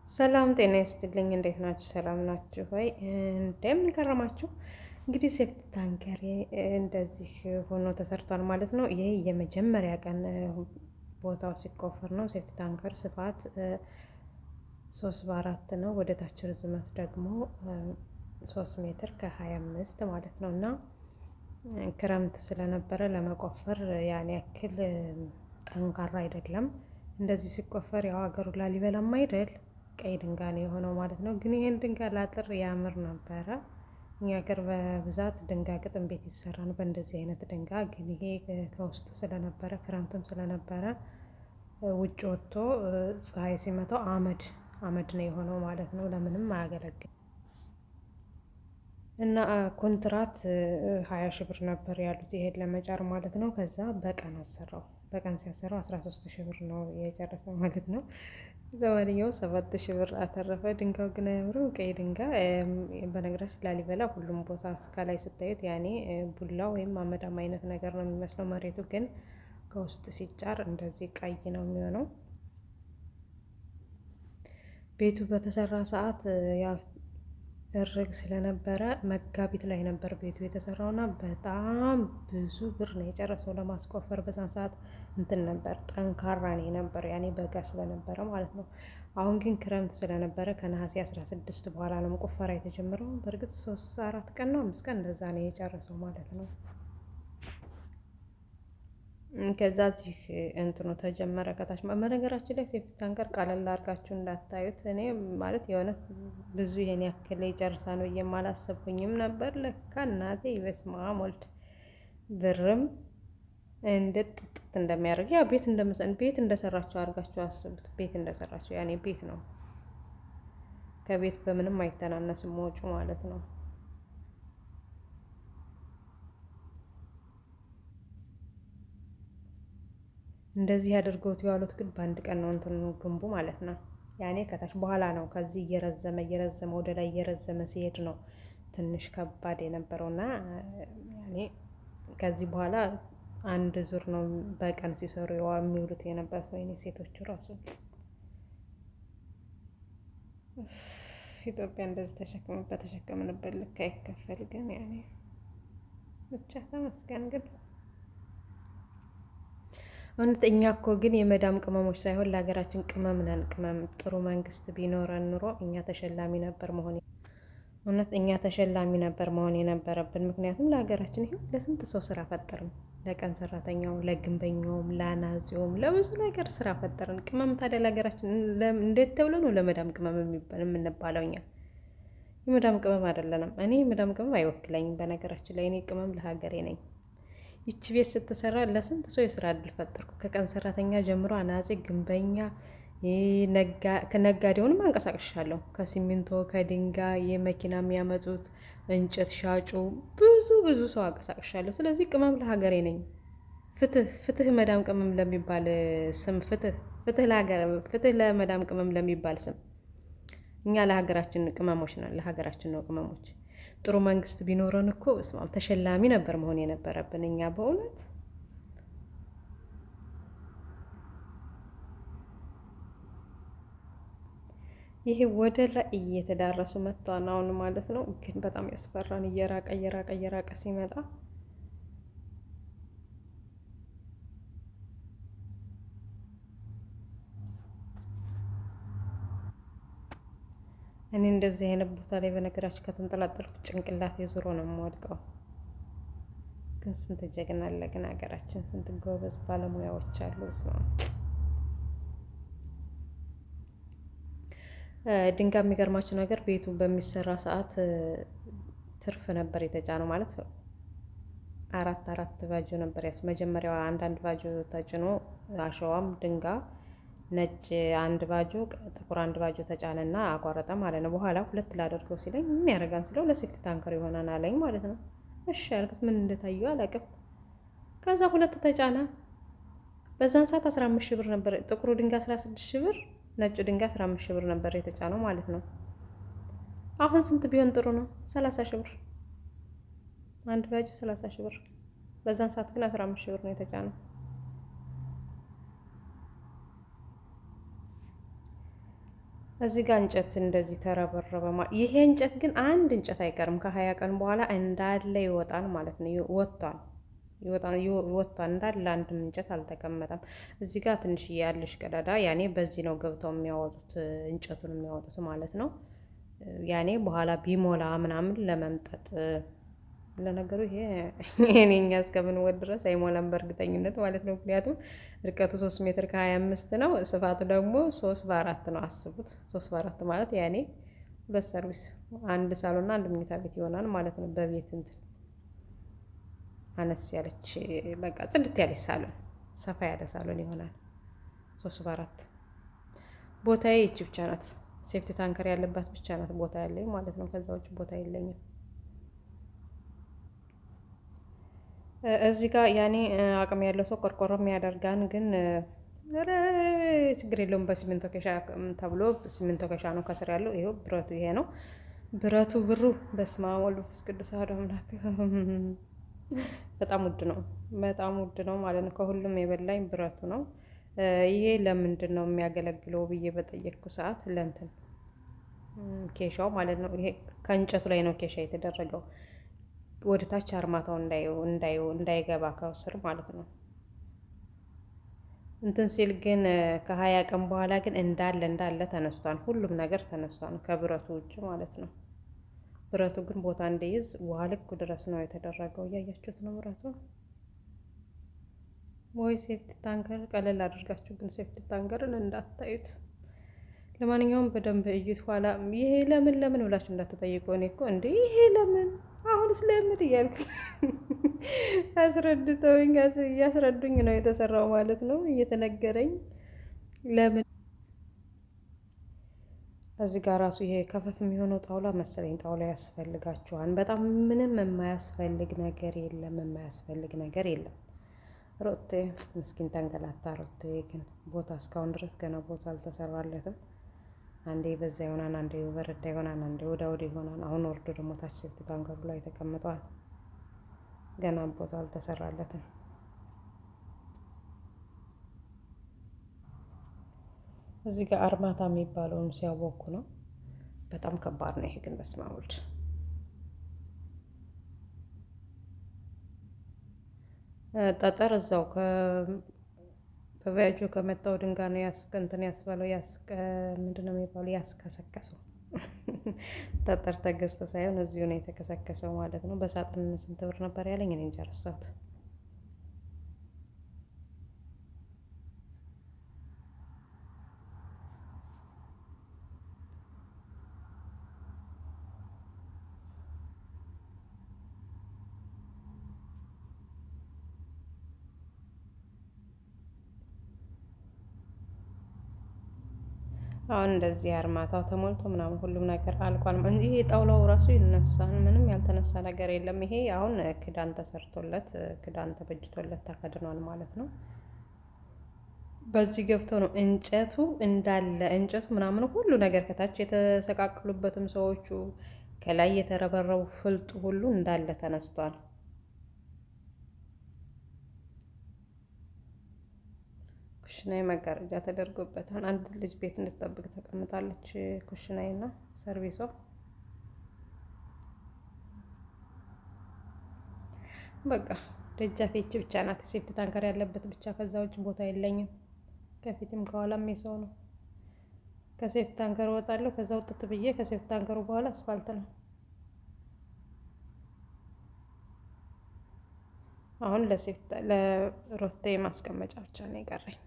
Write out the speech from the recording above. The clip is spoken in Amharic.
ሰላም ጤና ይስጥልኝ። እንዴት ናችሁ? ሰላም ናችሁ ወይ? እንደምን ከረማችሁ? እንግዲህ ሴፍቲ ታንከር እንደዚህ ሆኖ ተሰርቷል ማለት ነው። ይሄ የመጀመሪያ ቀን ቦታው ሲቆፈር ነው። ሴፍቲ ታንከር ስፋት 3 በ4 ነው። ወደ ታች ርዝመት ደግሞ 3 ሜትር ከ25 ማለት ነው። እና ክረምት ስለነበረ ለመቆፈር ያን ያክል ጠንካራ አይደለም። እንደዚህ ሲቆፈር ያው ሀገሩ ላሊበላም አይደል ቀይ ድንጋይ ነው የሆነው ማለት ነው። ግን ይሄን ድንጋይ ላጥር ያምር ነበረ። እኛ ሀገር በብዛት ድንጋይ ግጥም ቤት ይሰራል በእንደዚህ አይነት ድንጋይ። ግን ይሄ ከውስጥ ስለነበረ ክረምትም ስለነበረ ውጭ ወጥቶ ፀሐይ ሲመታው አመድ ነው የሆነው ማለት ነው። ለምንም አያገለግል እና ኮንትራት 20 ሺህ ብር ነበር ያሉት ይሄን ለመጫር ማለት ነው። ከዛ በቀን አሰራው። በቀን ሲያሰራው 13 ሺህ ብር ነው የጨረሰው ማለት ነው። ለማንኛውም 7 ሺህ ብር አተረፈ። ድንጋዩ ግን አያምርም፣ ቀይ ድንጋይ። በነገራችን ላሊበላ ሁሉም ቦታ እስከላይ ስታዩት ያኔ ቡላ ወይም አመዳም አይነት ነገር ነው የሚመስለው። መሬቱ ግን ከውስጥ ሲጫር እንደዚህ ቀይ ነው የሚሆነው። ቤቱ በተሰራ ሰዓት ያው እርግ ስለነበረ መጋቢት ላይ ነበር ቤቱ የተሰራውና በጣም ብዙ ብር ነው የጨረሰው ለማስቆፈር። በዛን ሰዓት እንትን ነበር ጠንካራ ነው የነበር ያኔ በጋ ስለነበረ ማለት ነው። አሁን ግን ክረምት ስለነበረ ከነሐሴ 16 በኋላ ነው ቁፈራ የተጀመረው። በእርግጥ 3 4 ቀን ነው 5 ቀን እንደዛ ነው የጨረሰው ማለት ነው። ከዛ እዚህ እንትኑ ተጀመረ ከታች። በነገራችን ላይ ሴፍቲ ታንከር ቀለል አድርጋችሁ እንዳታዩት። እኔ ማለት የሆነ ብዙ ይሄን ያክል ይጨርሳ ነው የማላሰብኩኝም ነበር። ለካ እናቴ በስመ አብ ወልድ ብርም እንደ ጥጥት እንደሚያደርግ ያው ቤት እንደሰራችሁ አድርጋችሁ አስቡት። ቤት እንደሰራችሁ ያኔ ቤት ነው። ከቤት በምንም አይተናነስም ወጪ ማለት ነው። እንደዚህ አድርገውት የዋሉት ግን በአንድ ቀን ነው እንትኑ ግንቡ ማለት ነው። ያኔ ከታች በኋላ ነው ከዚህ እየረዘመ ወደ ላይ እየረዘመ ሲሄድ ነው ትንሽ ከባድ የነበረውና ያኔ ከዚህ በኋላ አንድ ዙር ነው በቀን ሲሰሩ የሚውሉት የነበረው። ወይኔ ሴቶቹ ራሱ ኢትዮጵያ እንደዚህ በተሸከምንበት ልክ አይከፈል። ግን ያኔ ብቻ ተመስገን ግን እውነት እኛ እኮ ግን የመዳም ቅመሞች ሳይሆን ለሀገራችን ቅመም ነን። ቅመም ጥሩ መንግስት ቢኖረን ኑሮ እኛ ተሸላሚ ነበር መሆን እውነት እኛ ተሸላሚ ነበር መሆን የነበረብን። ምክንያቱም ለሀገራችን ይሁን ለስንት ሰው ስራ ፈጠርን። ለቀን ሰራተኛው፣ ለግንበኛውም፣ ለአናጺውም ለብዙ ነገር ስራ ፈጠርን። ቅመም ታዲያ ለሀገራችን እንዴት ተብሎ ነው ለመዳም ቅመም የምንባለው? እኛ የመዳም ቅመም አይደለንም። እኔ የመዳም ቅመም አይወክለኝም። በነገራችን ላይ እኔ ቅመም ለሀገሬ ነኝ። ይቺ ቤት ስትሰራ ለስንት ሰው የስራ እድል ፈጠርኩ። ከቀን ሰራተኛ ጀምሮ አናጺ፣ ግንበኛ፣ ከነጋዴውንም አንቀሳቅሻለሁ። ከሲሚንቶ ከድንጋይ የመኪና የሚያመጡት እንጨት ሻጩ ብዙ ሰው አንቀሳቅሻለሁ። ስለዚህ ቅመም ለሀገሬ ነኝ። ፍትህ መዳም ቅመም ለሚባል ስም ፍትህ ለመዳም ቅመም ለሚባል ስም። እኛ ለሀገራችን ቅመሞች ነን። ለሀገራችን ነው ቅመሞች። ጥሩ መንግስት ቢኖረን እኮ በስመ አብ ተሸላሚ ነበር መሆን የነበረብን እኛ በእውነት። ይሄ ወደ ላይ እየተዳረሱ መጥቷን አሁን ማለት ነው። ግን በጣም ያስፈራን እየራቀ ሲመጣ እኔ እንደዚህ አይነት ቦታ ላይ በነገራችን ከተንጠላጠልኩ ጭንቅላት የዞሮ ነው የምወድቀው። ግን ስንት ጀግና አለ ግን ሀገራችን፣ ስንት ጎበዝ ባለሙያዎች አሉ። ስማ ድንጋይ የሚገርማችሁ ነገር ቤቱ በሚሰራ ሰዓት ትርፍ ነበር የተጫነው ማለት ነው። አራት ቫጆ ነበር መጀመሪያው አንዳንድ ቫጆ ተጭኖ አሸዋም ድንጋይ ነጭ አንድ ቫጆ ጥቁር አንድ ቫጆ ተጫነና አቋረጠ ማለት ነው። በኋላ ሁለት ላደርገው ሲለኝ ምን ያደርጋን ስለው ለሴፍቲ ታንከር ይሆናል አለኝ ማለት ነው። እሺ ያልኩት ምን እንደታየው አላውቅም። ከዛ ሁለት ተጫነ። በዛን ሰዓት 15 ሺህ ብር ነበር። ጥቁሩ ድንጋይ 16 ሺህ ብር፣ ነጩ ድንጋይ 15 ሺህ ብር ነበር የተጫነው ማለት ነው። አሁን ስንት ቢሆን ጥሩ ነው? 30 ሺህ ብር አንድ ቫጆ 30 ሺህ ብር። በዛን ሰዓት ግን 15 ሺህ ብር ነው የተጫነው። እዚህ ጋር እንጨት እንደዚህ ተረበረበ። ይሄ እንጨት ግን አንድ እንጨት አይቀርም። ከ20 ቀን በኋላ እንዳለ ይወጣል ማለት ነው። ወጥቷል ወጥቷል እንዳለ አንድም እንጨት አልተቀመጠም። እዚህ ጋር ትንሽ ያለሽ ቀዳዳ ያኔ በዚህ ነው ገብተው የሚያወጡት እንጨቱን የሚያወጡት ማለት ነው። ያኔ በኋላ ቢሞላ ምናምን ለመምጠጥ ለነገሩ ይሄ እኛ እስከምንወድ ድረስ አይሞላም በእርግጠኝነት ማለት ነው። ምክንያቱም ርቀቱ 3 ሜትር ከ25 ነው፣ ስፋቱ ደግሞ 3 በ4 ነው። አስቡት 3 በ4 ማለት ያኔ 2 ሰርቪስ አንድ ሳሎንና አንድ መኝታ ቤት ይሆናል ማለት ነው። በቤት እንትን አነስ ያለች በቃ ጽድት ያለች ሳሎን፣ ሰፋ ያለ ሳሎን ይሆናል 3 በ4። ቦታዬ ይቺ ብቻ ናት። ሴፍቲ ታንከር ያለባት ብቻ ናት ቦታ ያለኝ ማለት ነው። ከዛ ውጭ ቦታ የለኝም። እዚህ ጋር ያኔ አቅም ያለው ሰው ቆርቆሮም ያደርጋን፣ ግን ኧረ ችግር የለውም። በሲሚንቶ ኬሻ ተብሎ ሲሚንቶ ኬሻ ነው ከስር ያለው። ይሄው ብረቱ ይሄ ነው ብረቱ። ብሩ በስመ አብ ወወልድ ወመንፈስ ቅዱስ አሐዱ አምላክ። በጣም ውድ ነው፣ በጣም ውድ ነው ማለት ነው። ከሁሉም የበላኝ ብረቱ ነው። ይሄ ለምንድን ነው የሚያገለግለው ብዬ በጠየቅኩ ሰዓት ለእንትን ኬሻው ማለት ነው። ይሄ ከእንጨቱ ላይ ነው ኬሻ የተደረገው ወደ ታች አርማታው እንዳይገባ ከስር ማለት ነው። እንትን ሲል ግን ከ20 ቀን በኋላ ግን እንዳለ ተነስቷል። ሁሉም ነገር ተነስቷል ከብረቱ ውጭ ማለት ነው። ብረቱ ግን ቦታ እንዲይዝ ውሃ ልኩ ድረስ ነው የተደረገው። እያያችሁት ነው ብረቱ። ወይ ሴፍቲ ታንከር ቀለል አድርጋችሁ ግን ሴፍቲ ታንከርን እንዳታዩት። ለማንኛውም በደንብ እዩት። ኋላ ይሄ ለምን ብላችሁ እንዳትጠይቁ። እኔ እኮ እንዴ ይሄ ለምን አሁንስ ለምን እያልኩ አስረድተውኝ እያስረዱኝ ነው የተሰራው ማለት ነው እየተነገረኝ ለምን። እዚህ ጋር ራሱ ይሄ ከፈፍ የሚሆነው ጣውላ መሰለኝ ጣውላ ያስፈልጋችኋል። በጣም ምንም የማያስፈልግ ነገር የለም፣ የማያስፈልግ ነገር የለም። ሮቴ ምስኪን ተንገላታ። ሮቴ ግን ቦታ እስካሁን ድረስ ገና ቦታ አልተሰራለትም። አንዴ በዛ ይሆናል፣ አንዴ በረዳ ይሆናል፣ አንዴ ወዳ ወዲ ይሆናል። አሁን ወርዶ ደግሞ ታች ሴፍቲ ታንከሩ ላይ ተቀምጧል። ገና ቦታ አልተሰራለትም። እዚህ ጋር አርማታ የሚባለውን ሲያወኩ ነው። በጣም ከባድ ነው ይሄ ግን በስመ አብ ወልድ። ጠጠር እዛው በቪያጆ ከመጣው ድንጋይ ነው እንትን ያስባለው ምንድን ነው የሚባለው ያስከሰከሰው። ጠጠር ተገዝቶ ሳይሆን እዚሁ ነው የተከሰከሰው ማለት ነው። በሳጥን ስንት ብር ነበር ያለኝ? እኔ እንጃ ረሳሁት። አሁን እንደዚህ አርማታው ተሞልቶ ምናምን ሁሉም ነገር አልቋል። ይሄ ጣውላው ራሱ ይነሳል። ምንም ያልተነሳ ነገር የለም። ይሄ አሁን ክዳን ተሰርቶለት ክዳን ተበጅቶለት ተከድኗል ማለት ነው። በዚህ ገብቶ ነው እንጨቱ እንዳለ እንጨቱ ምናምን ሁሉ ነገር ከታች የተሰቃቀሉበትም ሰዎቹ ከላይ የተረበረቡ ፍልጡ ሁሉ እንዳለ ተነስቷል። ኩሽናዬ መጋረጃ ተደርጎበታል። አንድ ልጅ ቤት እንድትጠብቅ ተቀምጣለች። ኩሽናዬና ሰርቪሷ በቃ ደጃፌ ይቺ ብቻ ናት። ሴፍቲ ታንከር ያለበት ብቻ። ከዛ ውጭ ቦታ የለኝም። ከፊትም ከኋላም የሰው ነው። ከሴፍቲ ታንከር እወጣለሁ። ከዛ ውጥት ብዬ ከሴፍቲ ታንከሩ በኋላ አስፋልት ነው። አሁን ለሮቴ ማስቀመጫ ብቻ ነው የቀረኝ።